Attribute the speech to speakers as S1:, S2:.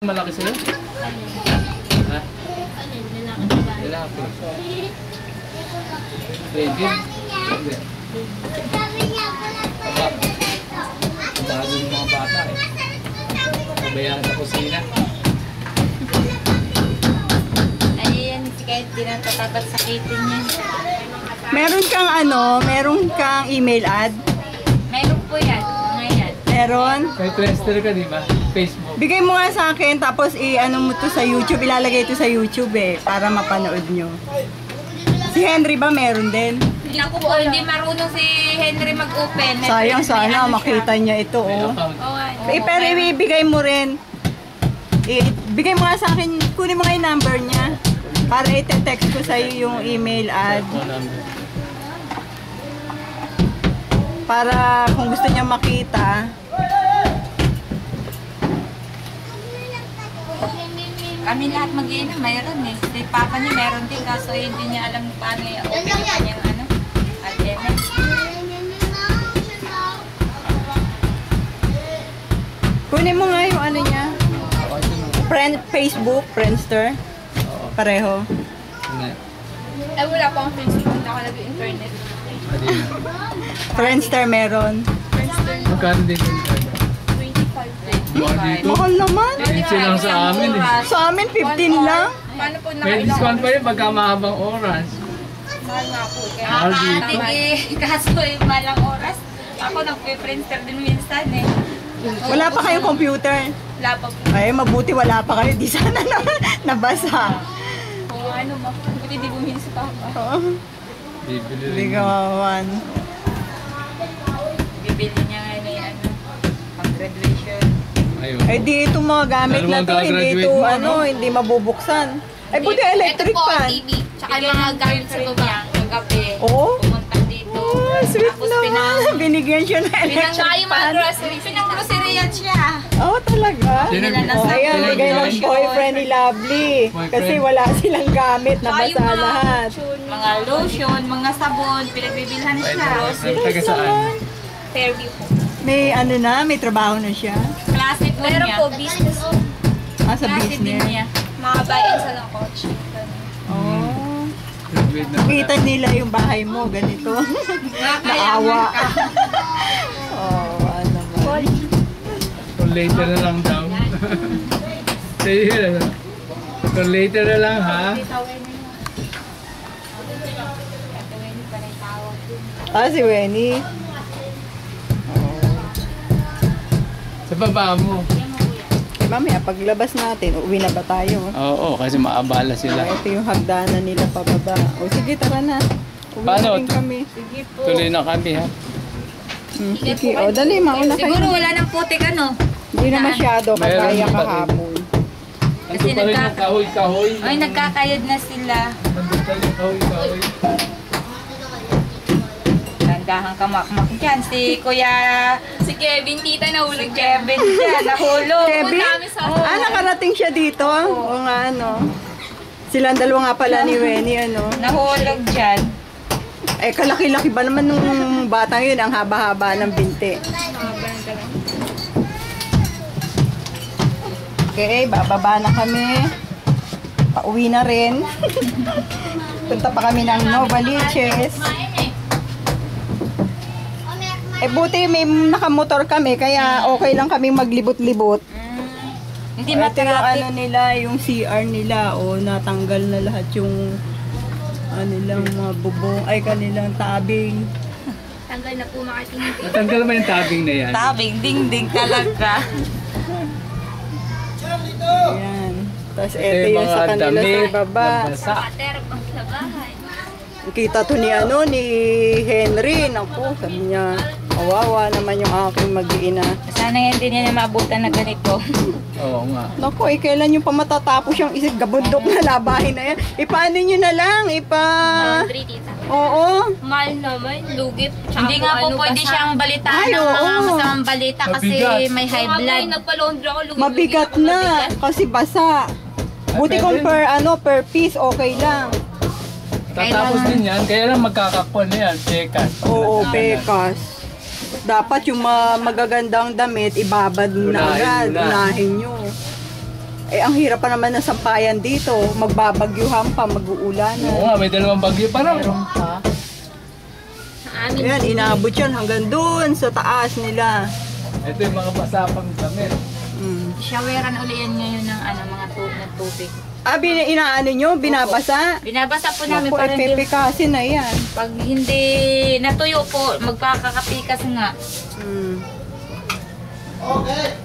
S1: Malaki sa'yo? Ha? Lalaki. Pwede. Bago yung mga bata eh. Pabayaan sa kusina.
S2: Ayan, kahit di na tatapat sakitin niya.
S3: Meron kang email ad?
S2: Meron po yan. Ngayon.
S3: Meron?
S1: May Twister ka, di ba? Facebook.
S3: Bigay mo nga sa akin, tapos i-ano mo to sa YouTube, ilalagay ito sa YouTube eh, para mapanood nyo. Si Henry ba meron din?
S2: Naku po, hindi marunong si Henry mag-open.
S3: Sayang sana, makita niya ito oh. Pero ibibigay mo rin. Bigay mo nga sa akin, kunin mo nga yung number niya. Para ite-text ko sa'yo yung email ad. Para kung gusto niya makita.
S2: Kami lahat mag-iinom, mayroon eh. Si Papa niya meron din, kaso hindi niya alam paano i-open yung kanyang ano. At
S3: kunin mo nga yung ano niya. Facebook, Friendster. Pareho.
S2: Ay, wala pa akong Facebook. Hindi ako nag-internet.
S3: Friendster meron.
S1: Magkano din yung internet?
S2: 25.
S3: Mahal naman.
S1: 15 lang sa amin eh.
S3: Sa amin, 15 lang.
S2: Paano po
S1: May discount pa yun pagka mahabang oras.
S2: Mahal nga po.
S1: Mahal dito.
S2: Kaso yung malang oras. Ako nagpe-printer din minsan eh.
S3: Wala pa kayong computer.
S2: Wala pa po.
S3: Ay, mabuti wala pa kayo. Di sana naman nabasa.
S2: Kung ano ba, buti di bumili si Papa.
S3: Oo.
S1: Bibili
S3: Hindi
S1: rin.
S3: ka mawan.
S2: Bibili niya nga na yung ano, pang-graduation.
S1: Ayun.
S3: Ay, di ito mga gamit na to. Hindi
S1: Gagraduate
S3: ito,
S1: mo,
S3: ano,
S1: no?
S3: hindi mabubuksan. Ay, buti electric
S2: Ito po,
S3: fan.
S2: TV. Tsaka yung mga gamit sa baba. Kagabi.
S3: Oo?
S2: Pumunta dito.
S3: Oh, sweet
S2: Tapos
S3: naman. Binigyan siya na electric
S2: Tsaka yung mga
S3: fan.
S2: groceries. Pinang-groceryan siya.
S3: Oh, talaga?
S1: Sino-
S3: Oh, ayan, bigay ng boyfriend ni Lovely.
S1: Boyfriend?
S3: Kasi wala silang gamit, nabasa lahat.
S2: Mga lotion, mga sabon, pinagbibilhan siya.
S1: Ay, taga saan?
S2: Fairview po.
S3: May ano na, may trabaho na siya.
S2: Klase po
S4: Meron
S2: niya.
S4: po, business.
S3: Ah, sa
S2: Klase din
S3: business.
S2: niya.
S4: Mga buy-in sa ng coach.
S3: Oh.
S1: Graduate na
S3: Kita nila yung bahay mo, ganito. Naawa. Oh, ano ba?
S1: Kung later na lang daw. Sige, kung later na lang ha.
S3: Ah, si Wenny.
S1: Sa baba mo.
S3: Eh, mamaya, paglabas natin, uwi na ba tayo?
S1: Oo, kasi maabala sila.
S3: Ah, ito yung hagdanan nila pababa. O sige, tara na. Uwi
S1: Paano?
S3: na rin kami.
S1: Tuloy na kami ha.
S3: Sige, o dali, mauna kayo.
S2: Siguro wala nang putik ano.
S3: Hindi na masyado,
S1: Mayroon
S3: kagaya
S1: pa rin.
S3: kahapon.
S1: Nandun pa rin yung kahoy-kahoy.
S2: Ay, nagkakayod na sila.
S1: Nandun pa rin yung kahoy-kahoy.
S2: Tandahang kamakmak dyan. Si Kuya...
S4: Si Kevin, tita,
S2: Si
S4: nahulog dyan.
S2: Kevin dyan. Nahulog.
S3: Kevin? Ah, nakarating siya dito? O nga, ano. Silang dalawa nga pala ni Wenny, ano.
S2: Nahulog dyan.
S3: Eh, kalaki-laki ba naman nung batang yun, ang haba-haba ng binti. Okay, bababa na kami. Pauwi na rin. Punta pa kami ng Novaliches. Eh, buti may nakamotor kami, kaya okay lang kami maglibot-libot.
S2: Hindi
S3: Ito yung
S2: matraffic.
S3: ano nila, yung CR nila, o natanggal na lahat yung nilang mga bubong, ay kanilang tabing.
S4: Tanggal na po makatingin.
S1: Natanggal naman yung tabing na yan.
S2: Tabing, ding-ding talaga.
S3: Ayan. Tapos ito yung sa kanila sa baba.
S1: Nabasa.
S4: Water pang sa bahay.
S3: Kita to ni ni Henry. Naku, sabi niya, kawawa naman yung aking mag-iina.
S2: Sana hindi niya maabutan na ganito.
S1: Oo nga.
S3: Naku, kailan yung pamatapos yung isig gabundok na labahin na yan? Paano nyo na lang?
S4: Laundry, tita.
S3: Oo.
S4: Mahal naman, lugit.
S2: Hindi nga po pwede siyang balitaan
S3: Ay,
S2: ng mga
S3: oo.
S2: masamang balita kasi
S1: Mabigat.
S2: may high blood.
S4: Nagpa-laundry ako, lugit.
S3: Mabigat na. Kasi basa. Buti kung per piece, okay lang.
S1: Tatapos din yan, kaya lang magkakakpon na yan. Chekas.
S3: Oo, pekas. Dapat yung magagandang damit, ibabad mo na
S1: Unahin
S3: agad.
S1: mo na.
S3: Unahin nyo. Eh, ang hirap pa naman ng sampayan dito. Magbabagyuhan pa, mag-uulan.
S1: Oo nga, may dalawang bagyo pa raw.
S2: Ha?
S4: Sa amin.
S3: Ayan, inaabot yan hanggang doon sa taas nila.
S1: Ito yung mga pasapang damit.
S2: Showeran uli yan ngayon ng mga tubig.
S3: Ah, inaano nyo? Binabasa?
S2: Binabasa po namin
S3: Ako,
S2: para hindi,
S3: ipipikasin na yan.
S2: pag hindi natuyo po, magpakakapikas nga.
S3: Mm.
S5: Okay.